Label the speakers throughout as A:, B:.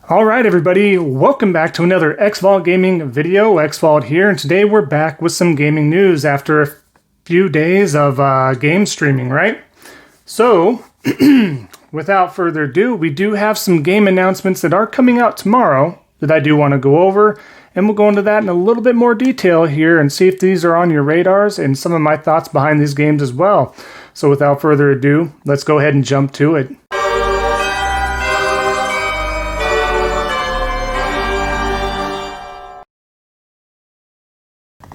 A: All right, everybody, welcome back to another Xvault gaming video. Xvault here, and today we're back with some gaming news after a few days of game streaming, right? So, without further ado, we do have some game announcements that are coming out tomorrow that I do want to go over, and we'll go into that in a little bit more detail here and see if these are on your radars and some of my thoughts behind these games as well. So without further ado, let's go ahead and jump to it.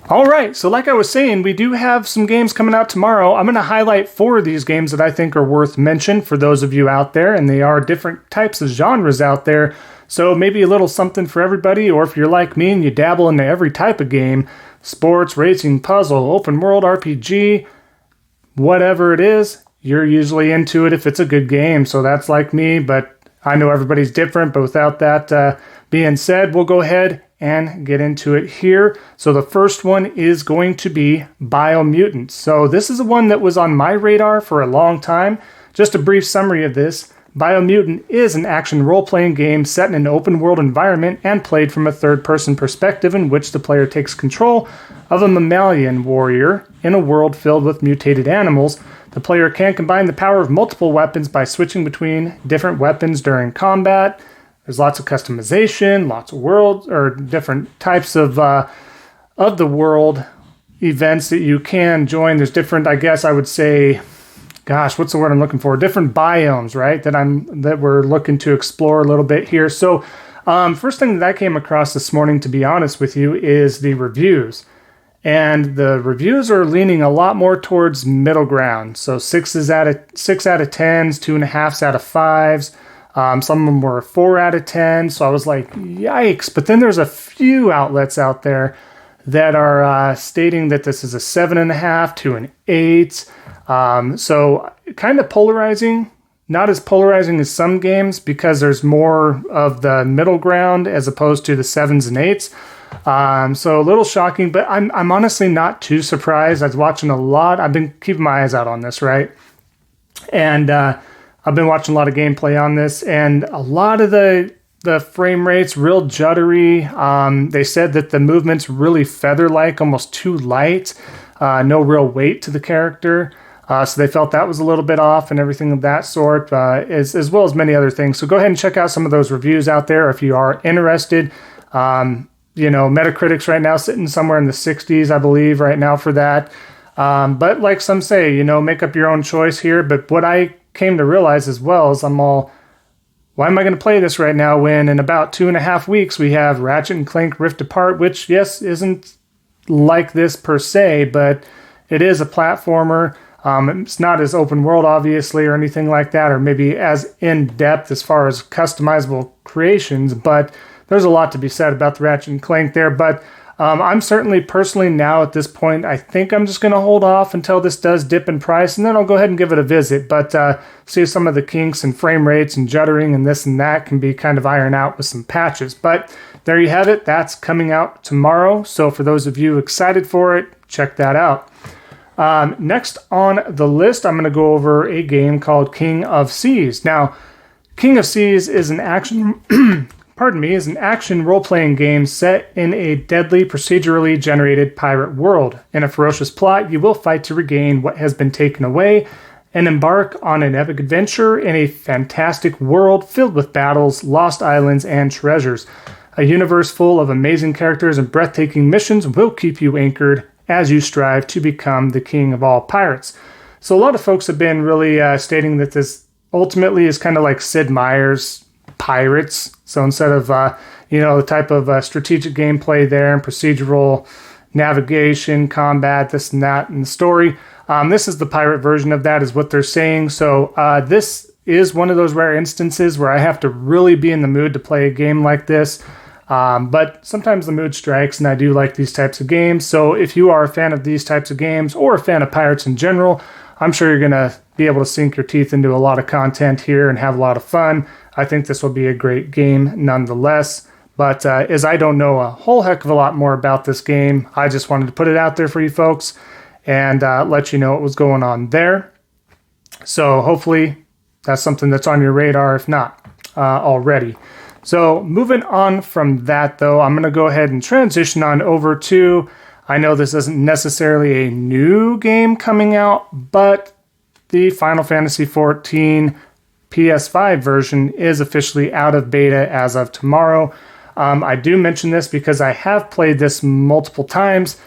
A: All right, so like I was saying, we do have some games coming out tomorrow. I'm going to highlight 4 of these games that I think are worth mention for those of you out there, and they are different types of genres out there. So maybe a little something for everybody, or if you're like me and you dabble into every type of game, sports, racing, puzzle, open world, RPG, whatever it is, you're usually into it if it's a good game. So that's like me, but I know everybody's different. But without that being said, we'll go ahead and get into it here. So the first one is going to be Biomutant. So this is one that was on my radar for a long time. Just a brief summary of this. Biomutant is an action role-playing game set in an open-world environment and played from a third-person perspective in which the player takes control of a mammalian warrior in a world filled with mutated animals. The player can combine the power of multiple weapons by switching between different weapons during combat. There's lots of customization, lots of worlds or different types of the world events that you can join. There's different, I guess I would say, gosh, what's the word I'm looking for? Different biomes, right? That we're looking to explore a little bit here. So, first thing that I came across this morning, to be honest with you, is the reviews. And the reviews are leaning a lot more towards middle ground. So 6 out of 10s, 2.5s out of 5s. Some of them were 4 out of 10. So I was like, yikes. But then there's a few outlets out there that are stating that this is a 7.5 to an 8. So kind of polarizing. Not as polarizing as some games because there's more of the middle ground as opposed to the 7s and 8s. So a little shocking, but I'm honestly not too surprised. I was watching a lot. I've been keeping my eyes out on this, right? And I've been watching a lot of gameplay on this, and a lot of the frame rates real juddery. They said that the movement's really feather-like, almost too light. No real weight to the character. So they felt that was a little bit off and everything of that sort, as well as many other things. So go ahead and check out some of those reviews out there if you are interested. Metacritic's right now sitting somewhere in the 60s, I believe, right now for that. But like some say, make up your own choice here. But what I came to realize as well is why am I going to play this right now when in about 2.5 weeks we have Ratchet & Clank Rift Apart, which, yes, isn't like this per se, but it is a platformer. It's not as open world, obviously, or anything like that, or maybe as in-depth as far as customizable creations, but there's a lot to be said about the Ratchet & Clank there. But I'm certainly personally now at this point, I think I'm just going to hold off until this does dip in price, and then I'll go ahead and give it a visit. But see if some of the kinks and frame rates and juddering and this and that can be kind of ironed out with some patches. But there you have it. That's coming out tomorrow. So for those of you excited for it, check that out. Next on the list, I'm going to go over a game called King of Seas. Now, King of Seas is an action role-playing game set in a deadly, procedurally generated pirate world. In a ferocious plot, you will fight to regain what has been taken away and embark on an epic adventure in a fantastic world filled with battles, lost islands, and treasures. A universe full of amazing characters and breathtaking missions will keep you anchored as you strive to become the king of all pirates. So a lot of folks have been really stating that this ultimately is kind of like Sid Meier's Pirates. So instead of, the type of strategic gameplay there and procedural navigation, combat, this and that, and the story, this is the pirate version of that is what they're saying. So this is one of those rare instances where I have to really be in the mood to play a game like this. But sometimes the mood strikes, and I do like these types of games. So if you are a fan of these types of games or a fan of pirates in general, I'm sure you're going to be able to sink your teeth into a lot of content here and have a lot of fun. I think this will be a great game nonetheless. But as I don't know a whole heck of a lot more about this game, I just wanted to put it out there for you folks and let you know what was going on there. So hopefully that's something that's on your radar, if not already. So moving on from that, though, I'm going to go ahead and transition on over to, I know this isn't necessarily a new game coming out, but the Final Fantasy XIV PS5 version is officially out of beta as of tomorrow. I do mention this because I have played this multiple times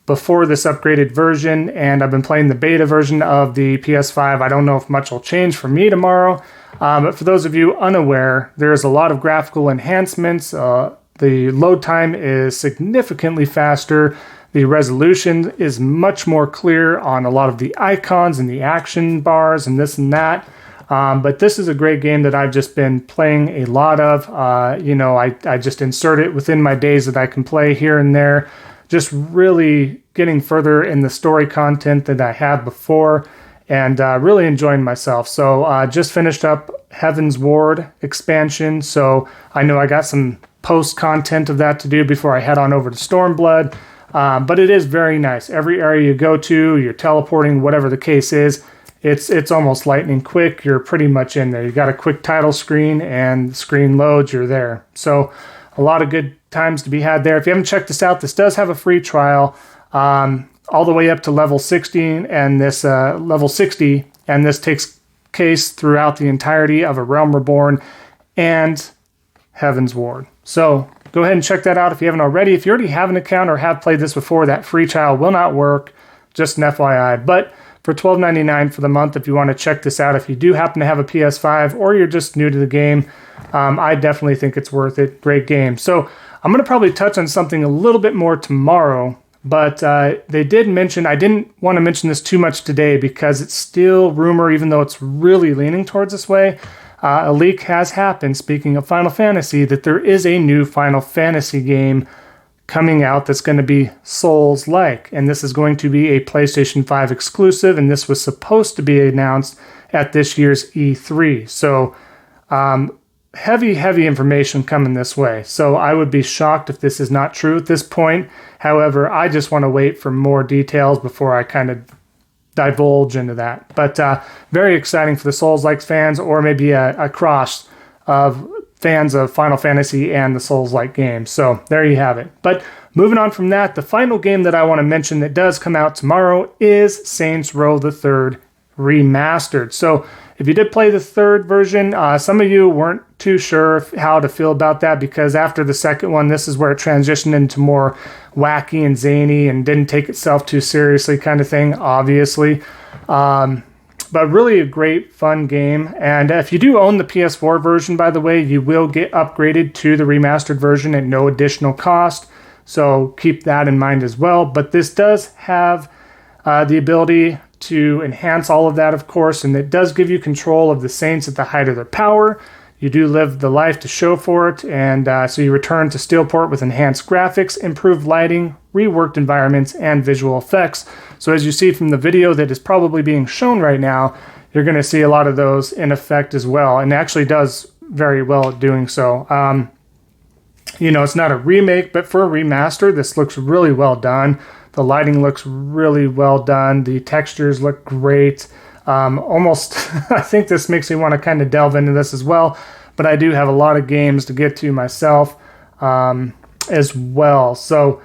A: before this upgraded version, and I've been playing the beta version of the PS5. I don't know if much will change for me tomorrow, but for those of you unaware, there's a lot of graphical enhancements. The load time is significantly faster. The resolution is much more clear on a lot of the icons and the action bars and this and that. But this is a great game that I've just been playing a lot of. I just insert it within my days that I can play here and there. Just really getting further in the story content that I had before and really enjoying myself. So just finished up Heaven's Ward expansion. So I know I got some post content of that to do before I head on over to Stormblood. But it is very nice. Every area you go to, you're teleporting, whatever the case is, it's almost lightning quick. You're pretty much in there. You got a quick title screen and the screen loads, you're there. So a lot of good times to be had there. If you haven't checked this out, this does have a free trial all the way up to level 16 and this level 60, and this takes place throughout the entirety of A Realm Reborn and Heaven's Ward. So go ahead and check that out if you haven't already. If you already have an account or have played this before, that free trial will not work. Just an FYI. But for $12.99 for the month, if you want to check this out, if you do happen to have a PS5 or you're just new to the game, I definitely think it's worth it. Great game. So I'm going to probably touch on something a little bit more tomorrow, but they did mention, I didn't want to mention this too much today because it's still rumor, even though it's really leaning towards this way. A leak has happened, speaking of Final Fantasy, that there is a new Final Fantasy game coming out that's going to be Souls-like. And this is going to be a PlayStation 5 exclusive, and this was supposed to be announced at this year's E3. So heavy information coming this way. So I would be shocked if this is not true at this point. However, I just want to wait for more details before I kind of divulge into that. But very exciting for the Souls-like fans, or maybe a cross of fans of Final Fantasy and the Souls-like games. So there you have it. But moving on from that, the final game that I want to mention that does come out tomorrow is Saints Row the Third Remastered. So if you did play the third version, some of you weren't too sure how to feel about that, because after the second one, this is where it transitioned into more wacky and zany and didn't take itself too seriously kind of thing, obviously. But really a great, fun game. And if you do own the PS4 version, by the way, you will get upgraded to the remastered version at no additional cost. So keep that in mind as well. But this does have the ability to enhance all of that, of course, and it does give you control of the Saints at the height of their power. You do live the life to show for it, and so you return to Steelport with enhanced graphics, improved lighting, reworked environments, and visual effects. So as you see from the video that is probably being shown right now, you're going to see a lot of those in effect as well, and it actually does very well at doing so. It's not a remake, but for a remaster, this looks really well done. The lighting looks really well done. The textures look great. Almost, I think this makes me want to kind of delve into this as well. But I do have a lot of games to get to myself as well. So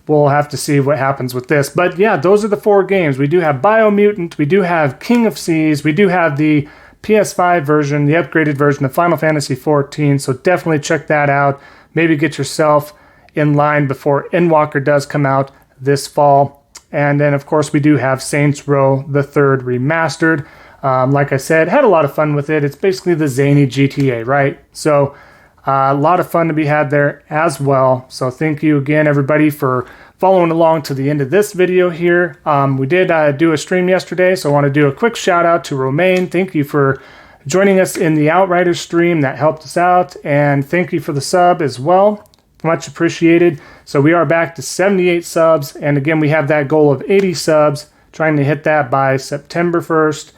A: we'll have to see what happens with this. But yeah, those are the 4 games. We do have Biomutant. We do have King of Seas. We do have the PS5 version, the upgraded version of Final Fantasy XIV. So definitely check that out. Maybe get yourself in line before Endwalker does come out this fall. And then, of course, we do have Saints Row the Third Remastered. Like I said, had a lot of fun with it. It's basically the zany GTA, right? So a lot of fun to be had there as well. So thank you again, everybody, for following along to the end of this video here. We did do a stream yesterday, so I want to do a quick shout out to Romaine. Thank you for joining us in the Outriders stream. That helped us out. And thank you for the sub as well. Much appreciated. So we are back to 78 subs. And again, we have that goal of 80 subs, trying to hit that by September 1st.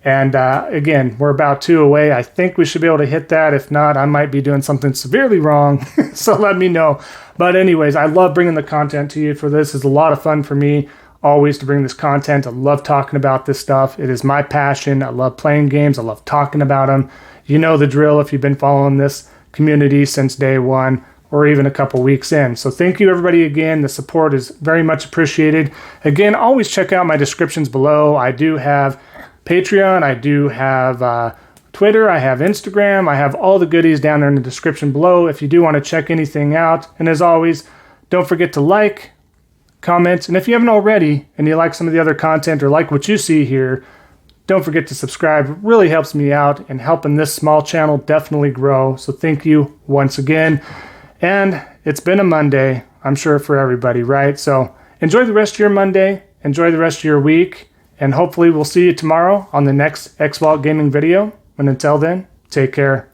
A: And again, we're about 2 away. I think we should be able to hit that. If not, I might be doing something severely wrong. So let me know. But anyways, I love bringing the content to you for this. It's a lot of fun for me always to bring this content. I love talking about this stuff. It is my passion. I love playing games. I love talking about them. You know the drill if you've been following this community since day one, or even a couple weeks in. So thank you everybody again. The support is very much appreciated. Again, always check out my descriptions below. I do have Patreon, I do have Twitter, I have Instagram, I have all the goodies down there in the description below if you do want to check anything out. And as always, don't forget to like, comment, and if you haven't already and you like some of the other content or like what you see here, don't forget to subscribe. It really helps me out and helping this small channel definitely grow. So thank you once again. And it's been a Monday, I'm sure, for everybody, right? So enjoy the rest of your Monday, enjoy the rest of your week, and hopefully we'll see you tomorrow on the next Xvault gaming video. And until then, take care.